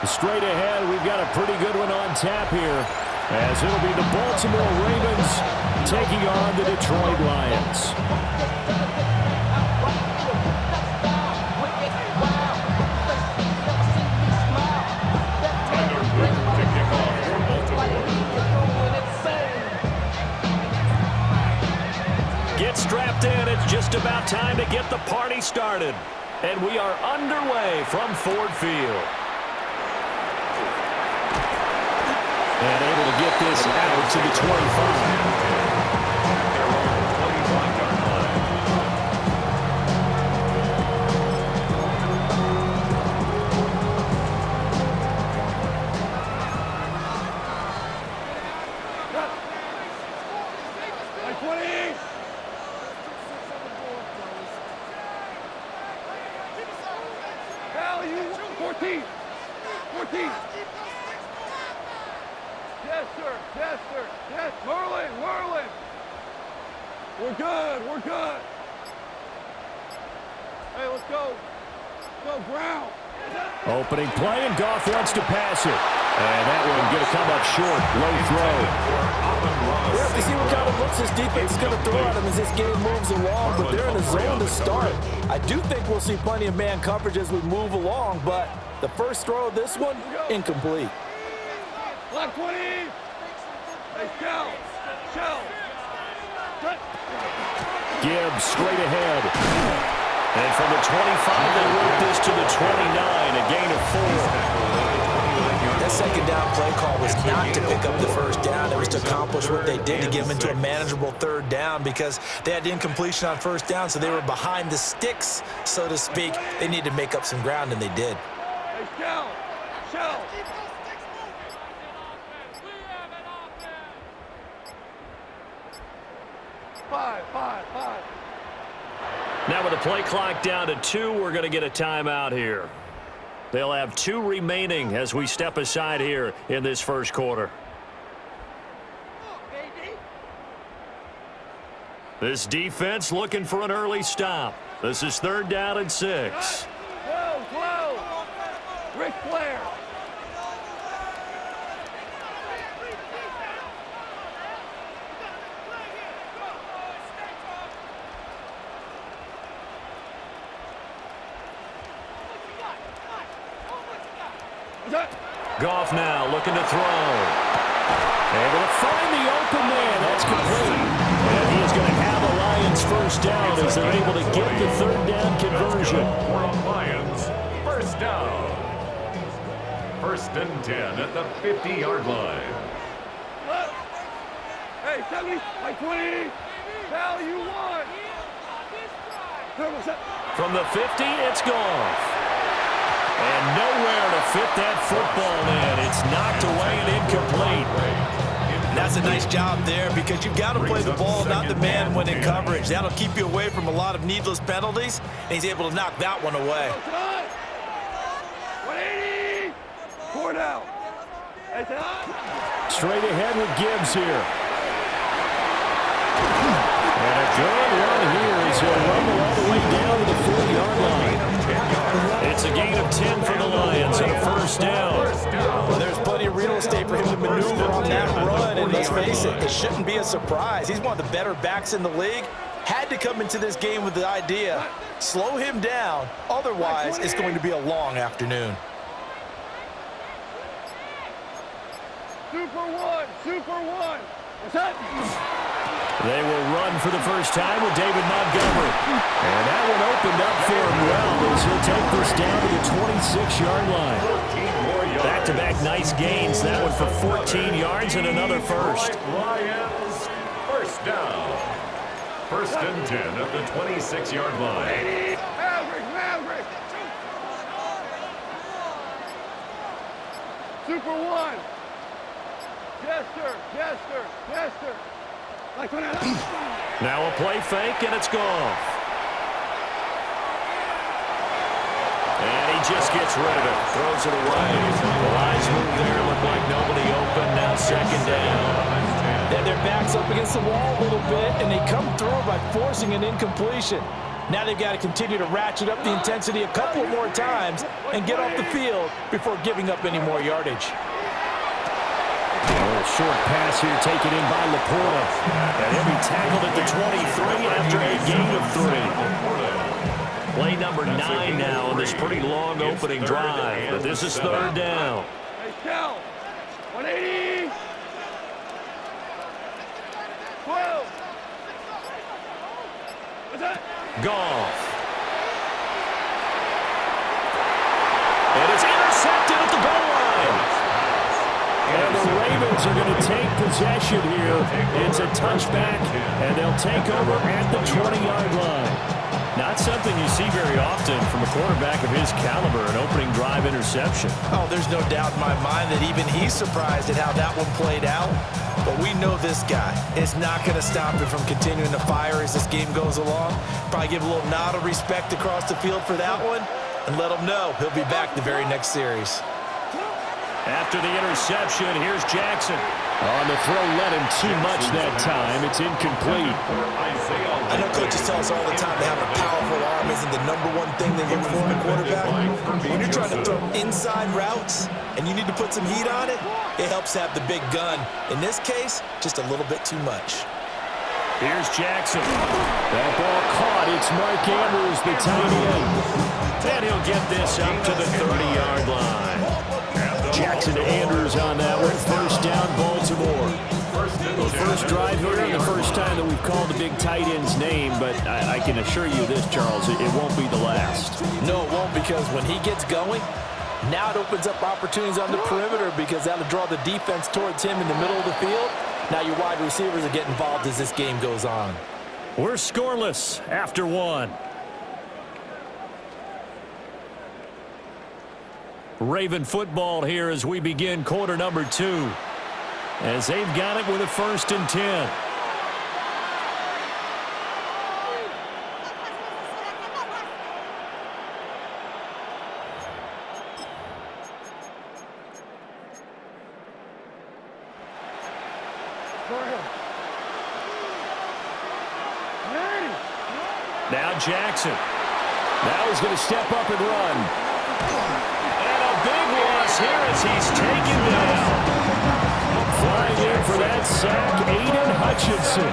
Straight ahead, we've got a pretty good one on tap here, as it'll be the Baltimore Ravens taking on the Detroit Lions. Get strapped in. It's just about time to get the party started. And we are underway from Ford Field. And able to get this out to the 25. Opening play, and Goff wants to pass it. And that one going to come up short. Low throw. We have to see what kind of looks this defense is going to throw at him as this game moves along, but they're in a zone to start. I do think we'll see plenty of man coverage as we move along, but the first throw of this one, incomplete. Block 20. Hey, shell. Gibbs straight ahead. And from the 25, they work this to the 29, a gain of 4. That second down play call was not to pick up the first down. It was to accomplish what they did to get them into a manageable third down because they had incompletion on first down, so they were behind the sticks, so to speak. They needed to make up some ground, and they did. Hey, shell. Five. Now with the play clock down to 2, we're going to get a timeout here. They'll have 2 remaining as we step aside here in this first quarter. This defense looking for an early stop. This is 3rd down and 6. Whoa. Ric Flair. Goff now looking to throw. Able to find the open man. That's complete. And he is going to have a Lions first down as they're able to get the 3rd down conversion. Lions first down. 1st and 10 at the 50-yard line. Hey, 70, like 20. Val, you won. From the 50, it's Goff. And nowhere to fit that football in. It's knocked away and incomplete. And that's a nice job there because you've got to play the ball, not the man when in coverage. That'll keep you away from a lot of needless penalties, and he's able to knock that one away. 180. 4 down. Straight ahead with Gibbs here. And a good run here as he'll rumble all the way down to the 40-yard line. It's a gain of 10 for the Lions and a first down. Well, there's plenty of real estate for him to maneuver on that run, and let's face it shouldn't be a surprise. He's one of the better backs in the league. Had to come into this game with the idea, slow him down, otherwise it's going to be a long afternoon. Super one. What's that? They will run for the first time with David Montgomery. And that one opened up for him well as he'll take this down to the 26-yard line. Back-to-back nice gains. That one for 14 yards and another first. Lions first down. 1st and 10 at the 26-yard line. Maverick. Super one. Jester. Now a play fake, and it's Goff. And he just gets rid of it. Throws it away. The lines move there. Look like nobody open. Now 2nd down. And their backs up against the wall a little bit, and they come through by forcing an incompletion. Now they've got to continue to ratchet up the intensity a couple more times and get off the field before giving up any more yardage. A little short pass here taken in by Laporta. And he'll be tackled at the 23 after a gain of 3. Play number 9 now on this pretty long opening drive. But this is third down. Hey, Cal. 180. 12. What's that? Goff. And it's intercepted at the goal line. And the Ravens are going to take possession here. It's a touchback, and they'll take over at the 20-yard line. Not something you see very often from a quarterback of his caliber, an opening drive interception. Oh, there's no doubt in my mind that even he's surprised at how that one played out. But we know this guy is not going to stop him from continuing to fire as this game goes along. Probably give a little nod of respect across the field for that one and let him know he'll be back the very next series. After the interception, here's Jackson. On the throw, led him too much that time. It's incomplete. I know coaches tell us all the time that having a powerful arm isn't the #1 thing they look for in a quarterback. When you're trying to throw inside routes and you need to put some heat on it, it helps to have the big gun. In this case, just a little bit too much. Here's Jackson. That ball caught. It's Mark Andrews, the tight end. And he'll get this up to the 30-yard line. Jackson to Andrews on that one. First down, Baltimore. The first drive here, and the first time that we've called the big tight end's name, but I can assure you this, Charles, it won't be the last. No, it won't, because when he gets going, now it opens up opportunities on the perimeter because that'll draw the defense towards him in the middle of the field. Now your wide receivers are getting involved as this game goes on. We're scoreless after 1. Raven football here as we begin quarter number 2. As they've got it with a 1st and 10. Now Jackson. Now he's going to step up and run. And a big loss here as he's taken down. Flying in for that sack, Aiden Hutchinson.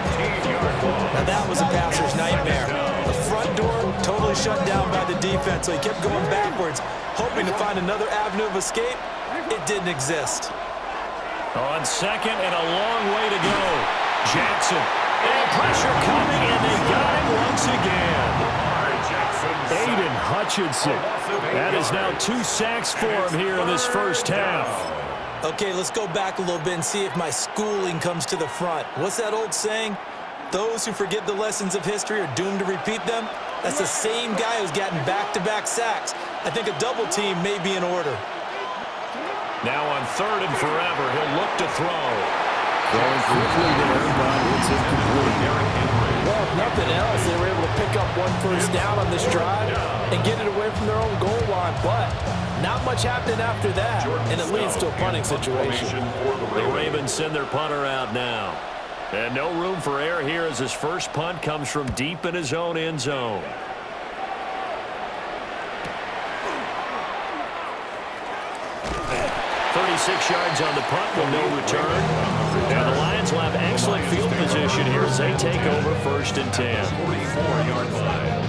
Now that was a passer's nightmare. The front door totally shut down by the defense, so he kept going backwards, hoping to find another avenue of escape. It didn't exist. On second and a long way to go. Jackson. And pressure coming, and they got him once again. Aiden Hutchinson. That is now 2 sacks for him here in this first half. Okay, let's go back a little bit and see if my schooling comes to the front. What's that old saying? Those who forget the lessons of history are doomed to repeat them. That's the same guy who's gotten back-to-back sacks. I think a double team may be in order. Now on 3rd and forever, he'll look to throw. Throwing quickly there, but it's incomplete. Well, if nothing else, they were able to pick up 1 first down on this drive and get it away from their own goal line. But not much happening after that, and it leads to a punting situation. The Ravens send their punter out now. And no room for error here as his first punt comes from deep in his own end zone. .36 yards on the punt with no return. And the Lions will have excellent field position here as they take over 1st and 10. 44-yard line.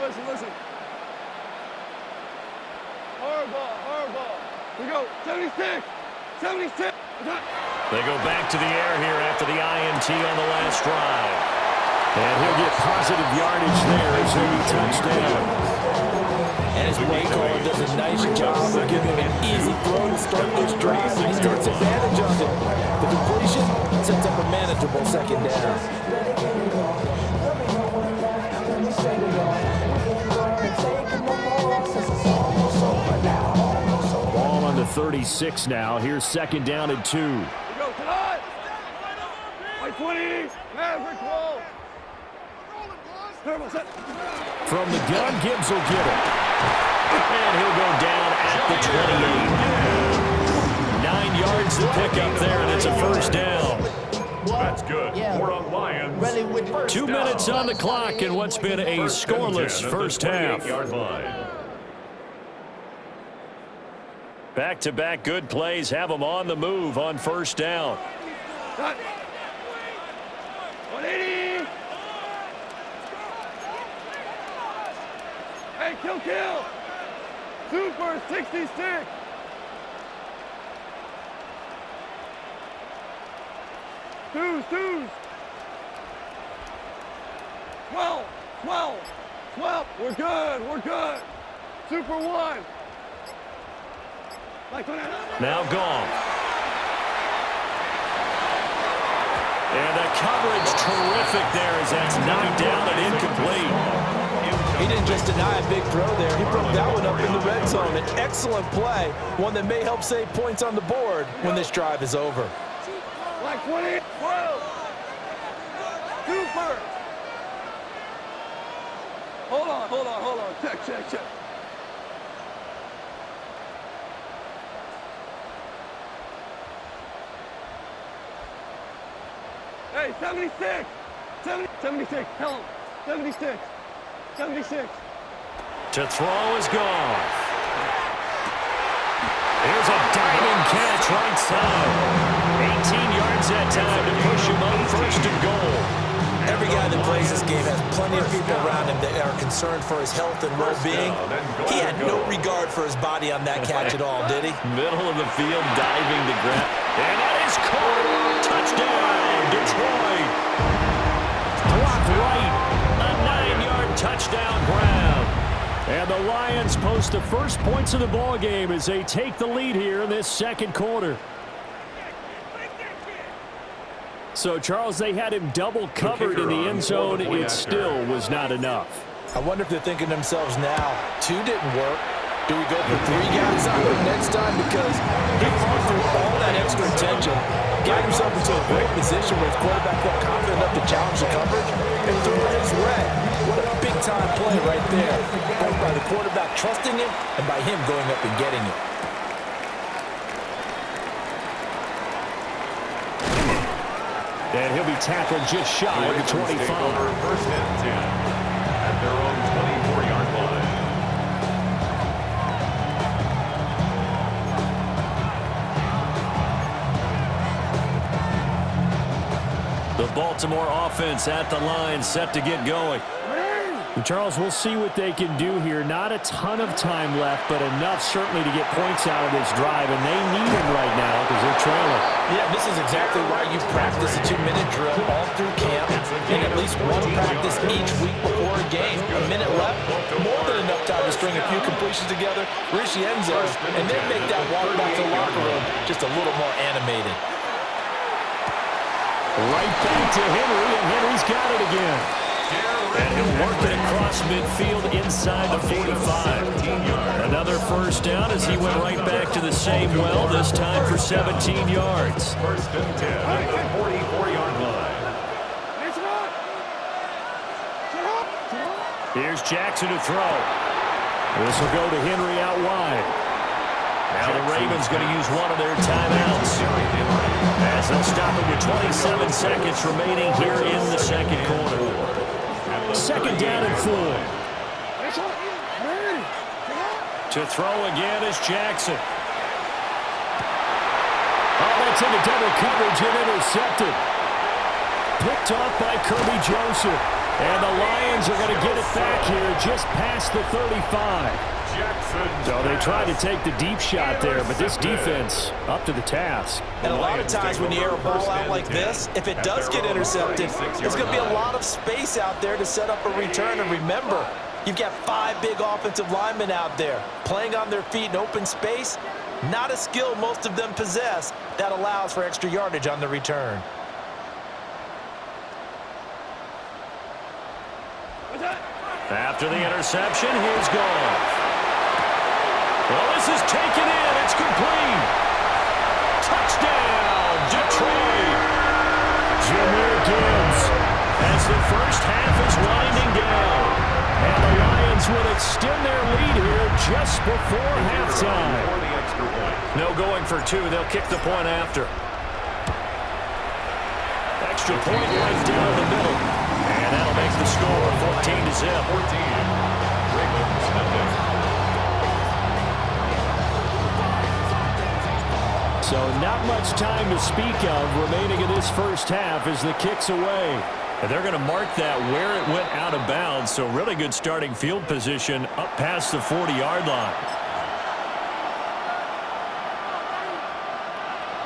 Listen. Hard ball. We go. 76. They go back to the air here after the INT on the last drive. And he'll get positive yardage there as he touchdown. And his play caller does a nice job of giving him an easy throw to start this drive, and he takes advantage of it. The completion sets up a manageable 2nd down. 36 now. Here's second down and 2. Go tonight. White 20. Maverick roll. From the gun, Gibbs will get it. And he'll go down at the 28. 9 yards to pick up there, and it's a first down. That's good. For a Lions. 2 minutes on the clock in what's been a scoreless first half. Back-to-back good plays have them on the move on first down. 180. Hey, kill. Super 66. Twos. 12. We're good. Super 1. Now gone. And the coverage terrific there as that's knocked down and incomplete. He didn't just deny a big throw there. He broke that one up in the red zone. An excellent play, one that may help save points on the board when this drive is over. Like 20, 12. Super. Hold on. Check. Hey, 76. 76. Tell him. 76. To throw is gone. Here's a diving catch right side. 18 yards that time to push him up first and goal. Every guy that plays this game has plenty of people around him that are concerned for his health and well-being. He had no regard for his body on that catch at all, did he? Middle of the field, diving to grab. And that is caught. Touchdown, Detroit. Blocked right. A 9-yard touchdown grab. And the Lions post the first points of the ball game as they take the lead here in this second quarter. So, Charles, they had him double covered in the end zone. It still was not enough. I wonder if they're thinking to themselves now, 2 didn't work. Do we go for 3 guys on him next time? Because he fought through all that extra attention, got himself into a great position where his quarterback felt confident enough to challenge the coverage and threw it his way. What a big-time play right there, both by the quarterback trusting him and by him going up and getting it. And he'll be tackled just shy of the 25. First and 10 at their own 24-yard line. The Baltimore offense at the line, set to get going. And Charles, we'll see what they can do here. Not a ton of time left, but enough certainly to get points out of this drive, and they need him right now because they're trailing. Yeah, this is exactly why you practice a 2-minute drill all through camp and at least one practice each week before a game. A minute left, more than enough time to string a few completions together, reach the end zone, and then make that walk back to the locker room just a little more animated. Right back to Henry, and Henry's got it again. And he'll work it across midfield inside the 45. Another first down as he went right back to the same well, this time for 17 yards. First and 10 at the 44-yard line. Here's Jackson to throw. This will go to Henry out wide. Now the Ravens going to use one of their timeouts as they'll stop it with 27 seconds remaining here in the second quarter. Second down and 4. To throw again is Jackson. Oh, that's into double coverage and intercepted. Picked off by Kirby Joseph. And the Lions are going to get it back here just past the 35. So they tried to take the deep shot there, but this defense up to the task. And a lot of times when you air a ball out like this, if it does get intercepted, there's going to be a lot of space out there to set up a return. And remember, you've got 5 big offensive linemen out there playing on their feet in open space. Not a skill most of them possess that allows for extra yardage on the return. After the interception, here's Goff. Well, this is taken in. It's complete. Touchdown, Detroit. Jahmyr Gibbs as the first half is winding down. And the Lions will extend their lead here just before halftime. No going for two. They'll kick the point after. Extra point right down the middle. And that'll make the score 14-0. 14. Ravens nothing. So not much time to speak of remaining in this first half as the kick's away. And they're going to mark that where it went out of bounds. So really good starting field position up past the 40-yard line.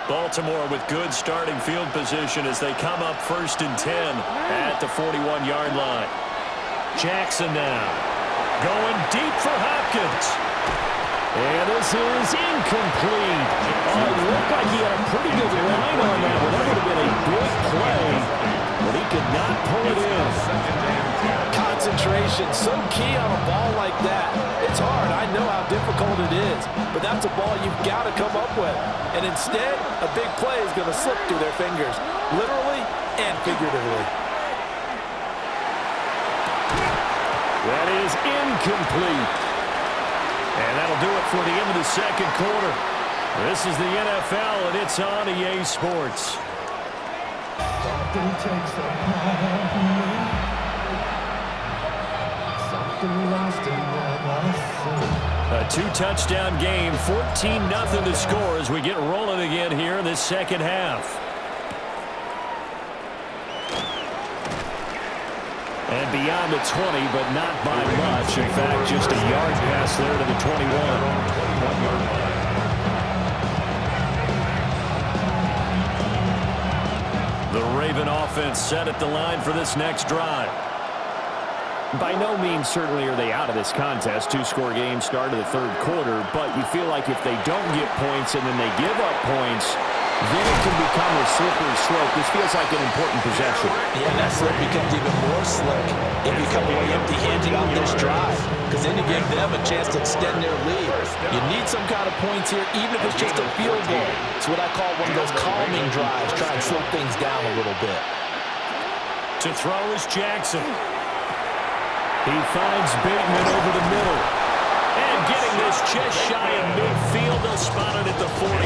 Baltimore with good starting field position as they come up 1st and 10 at the 41-yard line. Jackson now going deep for Hopkins. And this is incomplete. Oh, it looked like he had a pretty good line on that one. That would have been a big play, but he could not pull it in. Concentration, so key on a ball like that. It's hard. I know how difficult it is, but that's a ball you've got to come up with. And instead, a big play is going to slip through their fingers, literally and figuratively. That is incomplete. And that'll do it for the end of the second quarter. This is the NFL, and it's on EA Sports. A two-touchdown game, 14-0 to score as we get rolling again here in this second half. And beyond the 20, but not by much. In fact, just a yard pass there to the 21. The Raven offense set at the line for this next drive. By no means certainly are they out of this contest. Two-score game start of the third quarter, but you feel like if they don't get points and then they give up points, then it can become a slippery slope. This feels like an important possession. Yeah, that slope becomes even more slick if you come away empty-handed on this drive, because then you give them a chance to extend their lead. You need some kind of points here, even if it's just a field goal. It's what I call one of those calming drives, try and slow things down a little bit. To throw is Jackson. He finds Bateman over the middle. And getting this just shy of midfield, they'll spot it at the 49.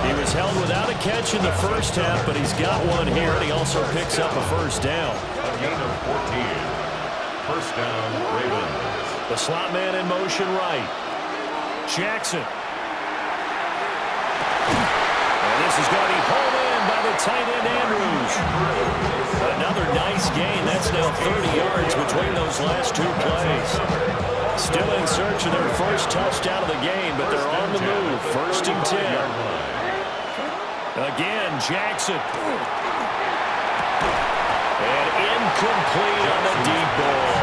He was held without a catch in the first half, but he's got one here, and he also picks up a first down. A gain of 14. First down, Ravens. The slot man in motion right. Jackson. And this is going to be hauled in by the tight end Andrews. Another nice gain. That's now 30 yards between those last two plays. Still in search of their first touchdown of the game, but they're on the move. 1st and 10. Again, Jackson. And incomplete on the deep ball.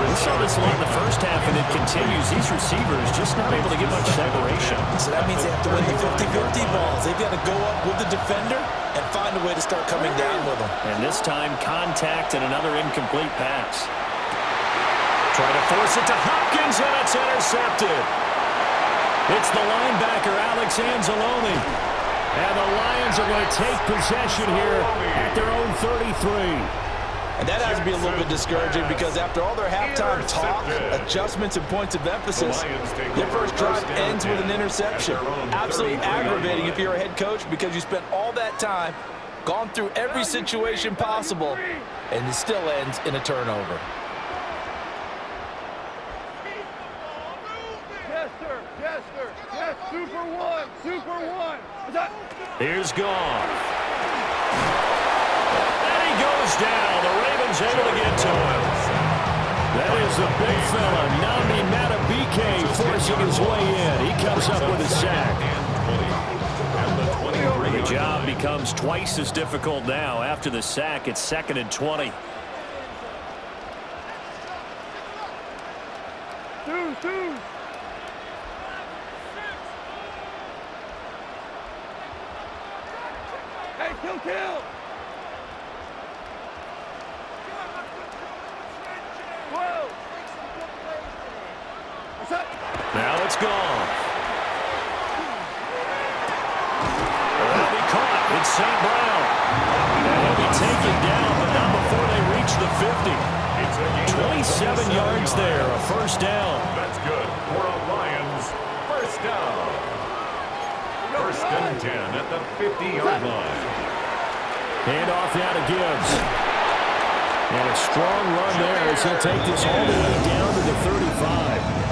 We saw this a lot in the first half, and it continues. These receivers just not able to get much separation. So that means they have to win the 50-50 balls. They've got to go up with the defender and find a way to start coming down with them. And this time, contact and another incomplete pass. Try to force it to Hopkins, and it's intercepted. It's the linebacker, Alex Anzalone. And the Lions are going to take possession here at their own 33. And that has to be a little bit discouraging because after all their halftime talk, adjustments, and points of emphasis, their first drive ends with an interception. Absolutely aggravating if you're a head coach because you spent all that time, gone through every situation possible, and it still ends in a turnover. Yes, sir. Yes, sir. Yes, Super One. Super One. Here's Goff. And he goes down. The Ravens able to get to him. That is the big fella, Nnamdi Madubuike, forcing his way in. He comes up with a sack. The job becomes twice as difficult now. After the sack, it's 2nd and 20. Two. Hey, kill. 12. What's up? It's gone. That'll be caught. It's St. Brown. And he'll be taken down, but not before they reach the 50. 27 yards there, a first down. That's good for a Lions first down. First and 10 at the 50-yard line. Hand off now to Gibbs. And a strong run there as he'll take this all the way down to the 35.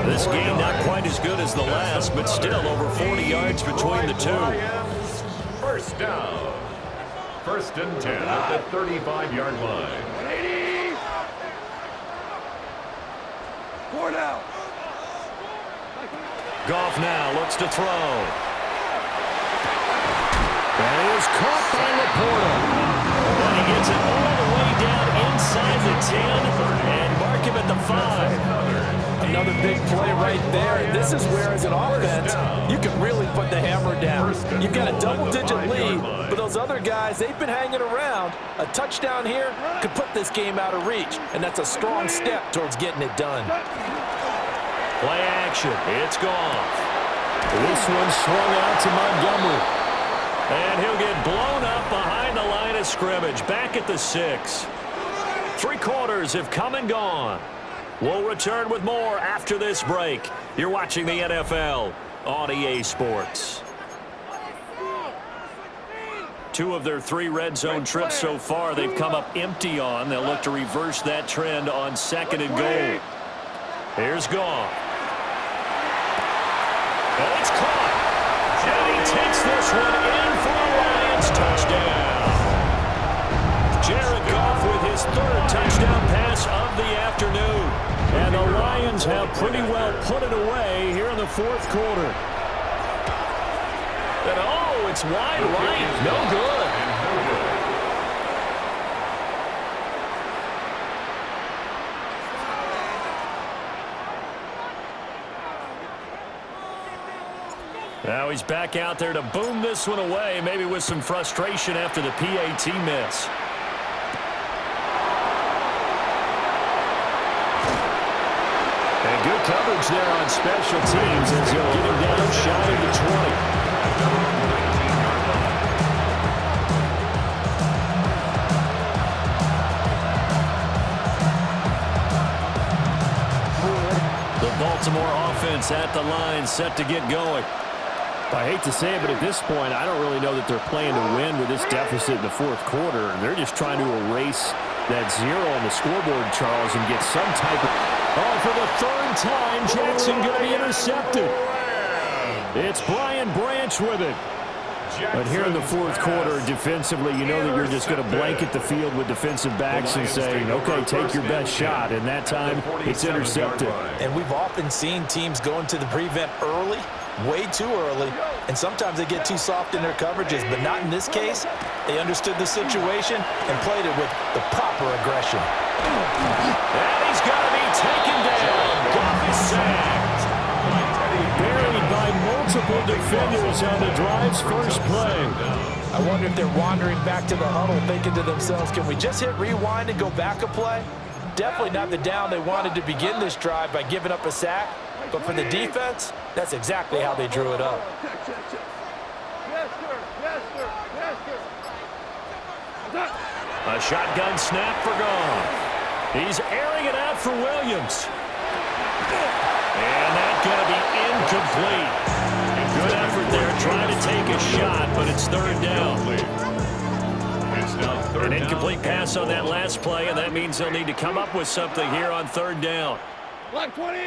This game not quite as good as the last, but still over 40 yards between the two. Lions first down. First and 10 at the 35-yard line. 80. 4 down. Goff now looks to throw. That is caught by Laporta. And he gets it all the way down inside the 10 and mark him at the 5. Another big play right there. This is where, as an offense, you can really put the hammer down. You've got a double-digit lead, but those other guys, they've been hanging around. A touchdown here could put this game out of reach, and that's a strong step towards getting it done. Play action. It's gone. This one swung out to Montgomery. And he'll get blown up behind the line of scrimmage. Back at the 6. 3 quarters have come and gone. We'll return with more after this break. You're watching the NFL on EA Sports. 2 of their 3 red zone trips so far they've come up empty on. They'll look to reverse that trend on 2nd and goal. Here's Goff. And it's caught. And he takes this one in for a Lions touchdown. Jared Goff with his 3rd touchdown pass of the afternoon. And the Lions have pretty well put it away here in the 4th quarter. And oh, it's wide right. No good. Now he's back out there to boom this one away, maybe with some frustration after the PAT miss. And good coverage there on special teams as he'll get him down shy of the 20. The Baltimore offense at the line, set to get going. I hate to say it, but at this point, I don't really know that they're playing to win with this deficit in the 4th quarter. They're just trying to erase that 0 on the scoreboard, Charles, and get some type of... Oh, for the 3rd time, Jackson going to be intercepted. It's Brian Branch with it. But here in the 4th quarter, defensively, you know that you're just going to blanket the field with defensive backs and say, okay, take your best shot. And that time, it's intercepted. And we've often seen teams go into the prevent early, way too early, and sometimes they get too soft in their coverages, but not in this case. They understood the situation and played it with the proper aggression. And he's got to be taken down. Goff is sacked. Buried by multiple defenders on the drive's first play. I wonder if they're wandering back to the huddle thinking to themselves, can we just hit rewind and go back a play? Definitely not the down they wanted to begin this drive by giving up a sack. But for the defense, that's exactly how they drew it up. Yes, sir. Yes, sir. Yes, sir. A shotgun snap for Goff. He's airing it out for Williams. And that's going to be incomplete. Good effort there trying to take a shot, but it's 3rd down. It's now 3rd down. An incomplete pass on that last play, and that means they'll need to come up with something here on 3rd down. Black 20.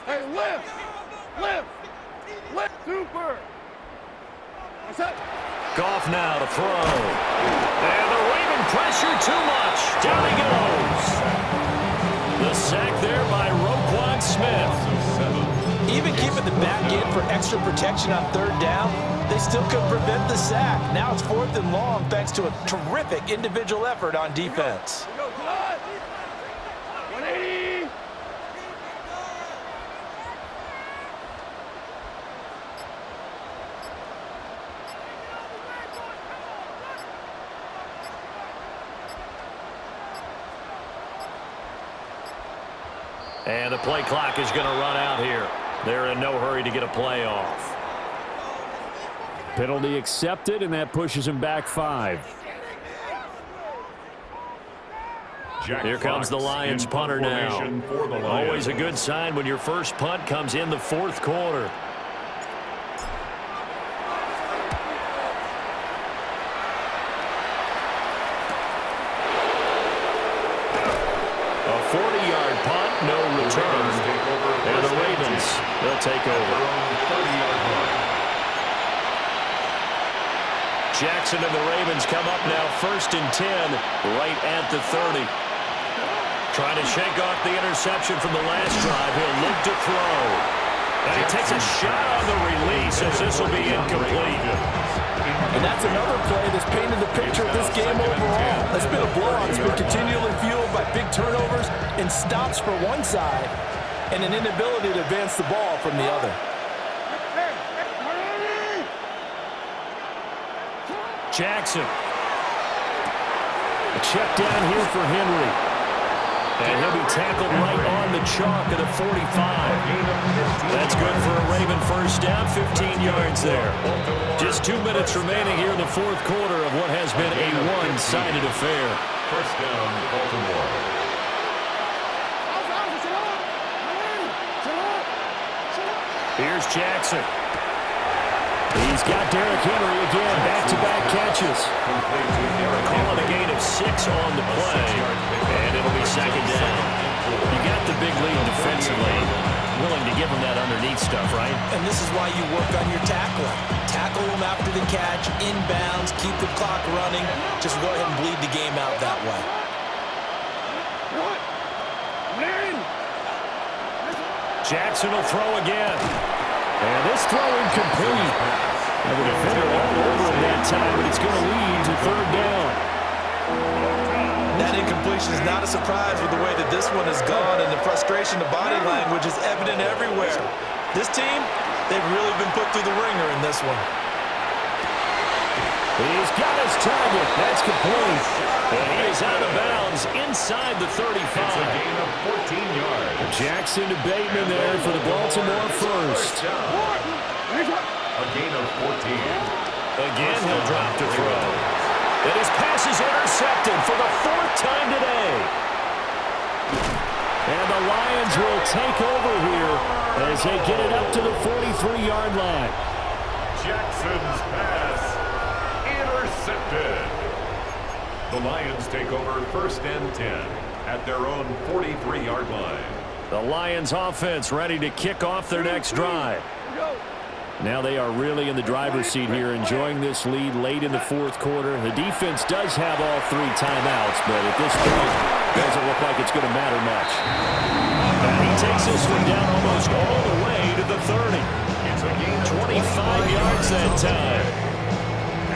Hey, lift. Super. What's up? Goff now to throw. And the Raven pressure too much. Down he goes. The sack there by Roquan Smith. Even keeping the back in for extra protection on 3rd down, they still couldn't prevent the sack. Now it's 4th and long thanks to a terrific individual effort on defense. Go, 180. And the play clock is going to run out here. They're in no hurry to get a play off. Penalty accepted, and that pushes him back 5. Here comes the Lions punter now. Always a good sign when your first punt comes in the 4th quarter. A 40-yard punt, no return. And the Ravens, they'll take over. Jackson and the Ravens come up now 1st and 10, right at the 30. Trying to shake off the interception from the last drive. He'll look to throw. And he takes a shot on the release as this will be incomplete. And that's another play that's painted the picture of this game overall. It's been a blowout. It's been continually fueled by big turnovers and stops for one side and an inability to advance the ball from the other. Jackson. A check down here for Henry. And he'll be tackled right on the chalk at the 45. That's good for a Raven first down, 15 yards there. Just 2 minutes remaining here in the 4th quarter of what has been a one-sided affair. First down, Baltimore. Here's Jackson. He's got Derrick Henry again, back-to-back catches. Calling a gain of 6 on the play, and it'll be 2nd down. You got the big lead defensively, willing to give him that underneath stuff, right? And this is why you work on your tackling. Tackle him after the catch, inbounds, keep the clock running. Just go ahead and bleed the game out that way. Jackson will throw again. And this throw incomplete. And the defender all over him that time, but it's going to lead to 3rd down. That incompletion is not a surprise with the way that this one has gone, and the frustration, the body language is evident everywhere. This team, they've really been put through the ringer in this one. He's got his target. That's complete. And he is out of bounds inside the 35. It's a gain of 14 yards. Jackson to Bateman there for the Baltimore first. A gain of 14. Again, he'll drop to throw. And his pass is intercepted for the 4th time today. And the Lions will take over here as they get it up to the 43-yard line. Jackson's pass intercepted. The Lions take over 1st and 10 at their own 43-yard line. The Lions offense ready to kick off their next drive. Now they are really in the driver's seat here, enjoying this lead late in the 4th quarter. The defense does have all 3 timeouts, but at this point, it doesn't look like it's going to matter much. And he takes this one down almost all the way to the 30. It's a gain of 25 yards that time.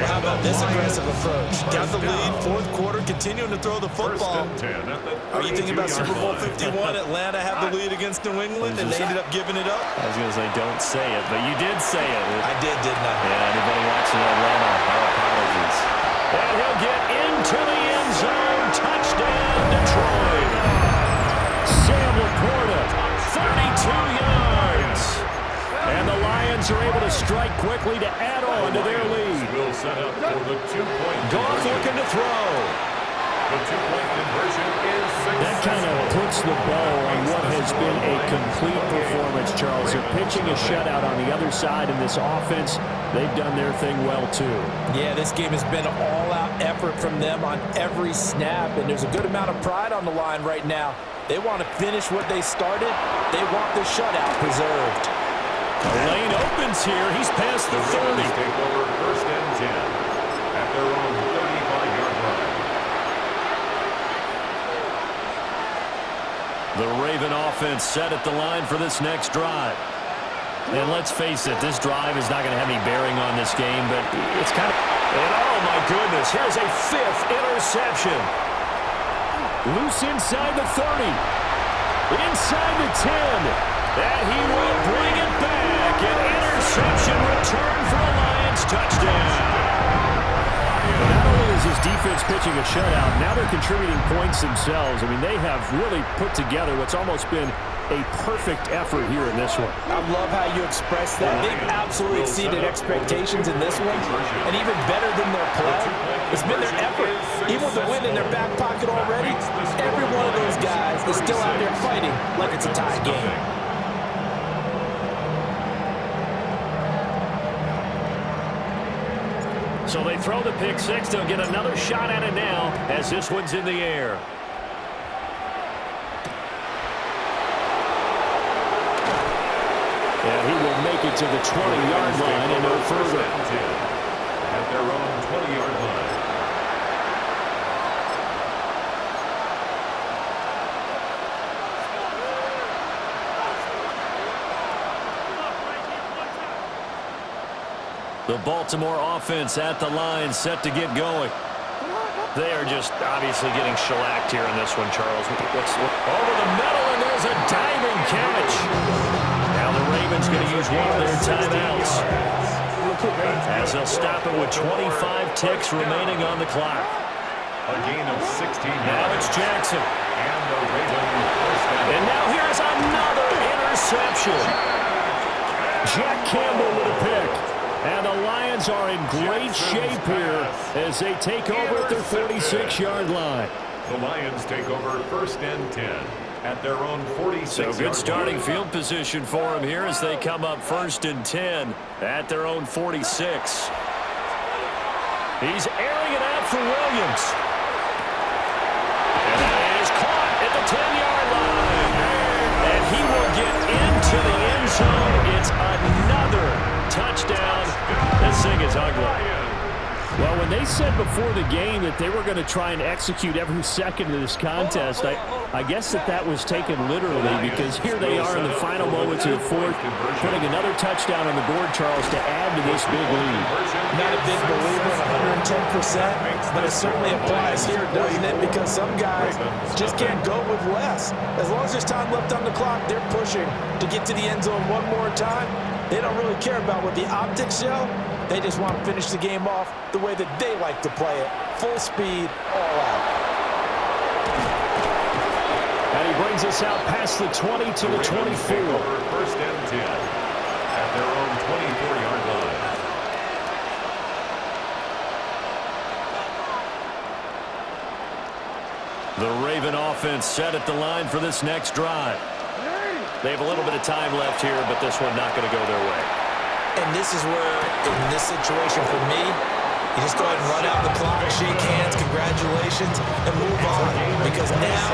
Well, how about this aggressive approach? Got the lead, 4th quarter, continuing to throw the football. Are you thinking about Super Bowl 51? Atlanta had the lead against New England, and they ended up giving it up? I was going to say, don't say it, but you did say it. I did, didn't I? Yeah, anybody watching Atlanta, our apologies. And he'll get into the end zone. Touchdown, Detroit. Sam Laporta, 32 yards. And the Lions are able to strike quickly to add on to their lead. Will set up for the 2-point Goff looking to throw. The 2-point conversion is successful. That kind of puts the bow on what has been a complete performance, Charles. They're pitching a shutout on the other side in this offense. They've done their thing well, too. Yeah, this game has been an all-out effort from them on every snap, and there's a good amount of pride on the line right now. They want to finish what they started. They want the shutout preserved. The lane opens here. He's past the 30. Take over 1st and 10 at their own 35-yard line. The Raven offense set at the line for this next drive. And let's face it, this drive is not going to have any bearing on this game, but it's kind of... And oh, my goodness, here's a 5th interception. Loose inside the 30. Inside the 10. And he will bring it back. An interception return for a Lions touchdown. Not only is this defense pitching a shutout, now they're contributing points themselves. I mean, they have really put together what's almost been a perfect effort here in this one. I love how you express that. They've absolutely exceeded expectations in this one, and even better than their play. It's been their effort. Even with the win in their back pocket already, every one of those guys is still out there fighting like it's a tie game. So they throw the pick six. They'll get another shot at it now as this one's in the air. And he will make it to the 20-yard line and no further. At their own 20-yard line. The Baltimore offense at the line, set to get going. They are just obviously getting shellacked here in this one, Charles. Over the middle, and there's a diving catch. Now the Ravens going to use one of their timeouts, as they'll stop it with 25 ticks remaining on the clock. A gain of 16 yards. Now it's Jackson. And the Ravens first down. And now here's another interception. Jack Campbell with a pick. And the Lions are in great shape here as they take over at their 46-yard line. The Lions take over first and 10 at their own 46-yard line. So good starting field position for them here as they come up first and 10 at their own 46. He's airing it out for Williams. And that is caught at the 10-yard line. And he will get into the end zone. It's another touchdown. This thing is ugly. Well, when they said before the game that they were going to try and execute every second of this contest, I guess that was taken literally, because here they are in the final moments of the fourth, putting another touchdown on the board, Charles, to add to this big lead. Not a big believer in 110%, but it certainly applies here, doesn't it? Because some guys just can't go with less. As long as there's time left on the clock, they're pushing to get to the end zone one more time. They don't really care about what the optics show. They just want to finish the game off the way that they like to play it. Full speed, all out. And he brings us out past the 20 to the 24. First and 10 at their own 24-yard line. The Raven offense set at the line for this next drive. They have a little bit of time left here, but this one not going to go their way. And this is where, in this situation for me, you just go ahead and run out the clock, shake hands, congratulations, and move on. Because now,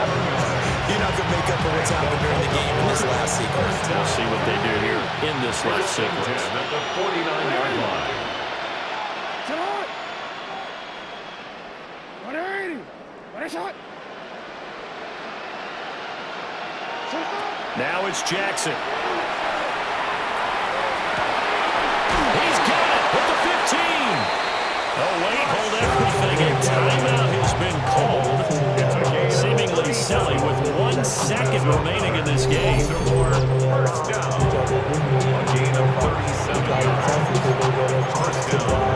you're not going to make up for what's happened during the game in this last sequence. We'll see what they do here in this last sequence. At the 49-yard line. Shot! 180! What a shot! Now it's Jackson. He's got it with the 15. Oh, wait, hold everything. A timeout has been called. Seemingly silly with 1 second remaining in this game. First down. A gain of 37 yards. First down.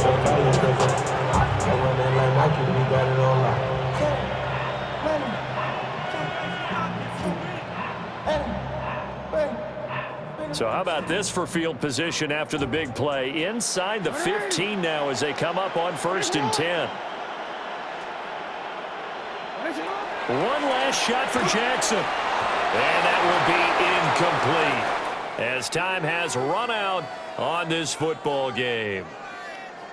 So how about this for field position after the big play? Inside the 15 now as they come up on first and 10. One last shot for Jackson. And that will be incomplete as time has run out on this football game.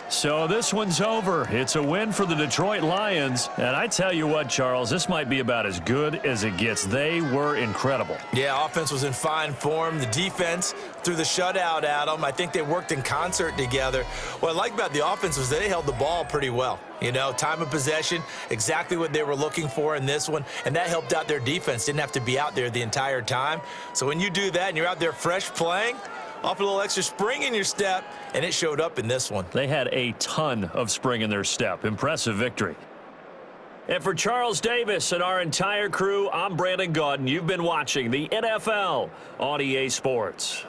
So this one's over. It's a win for the Detroit Lions. And I tell you what, Charles, this might be about as good as it gets. They were incredible. Yeah, offense was in fine form. The defense threw the shutout at them. I think they worked in concert together. What I like about the offense was they held the ball pretty well. You know, time of possession, exactly what they were looking for in this one, and that helped out their defense. Didn't have to be out there the entire time. So when you do that and you're out there fresh playing, off a little extra spring in your step, and it showed up in this one. They had a ton of spring in their step. Impressive victory. And for Charles Davis and our entire crew, I'm Brandon Gaudin. You've been watching the NFL on EA Sports.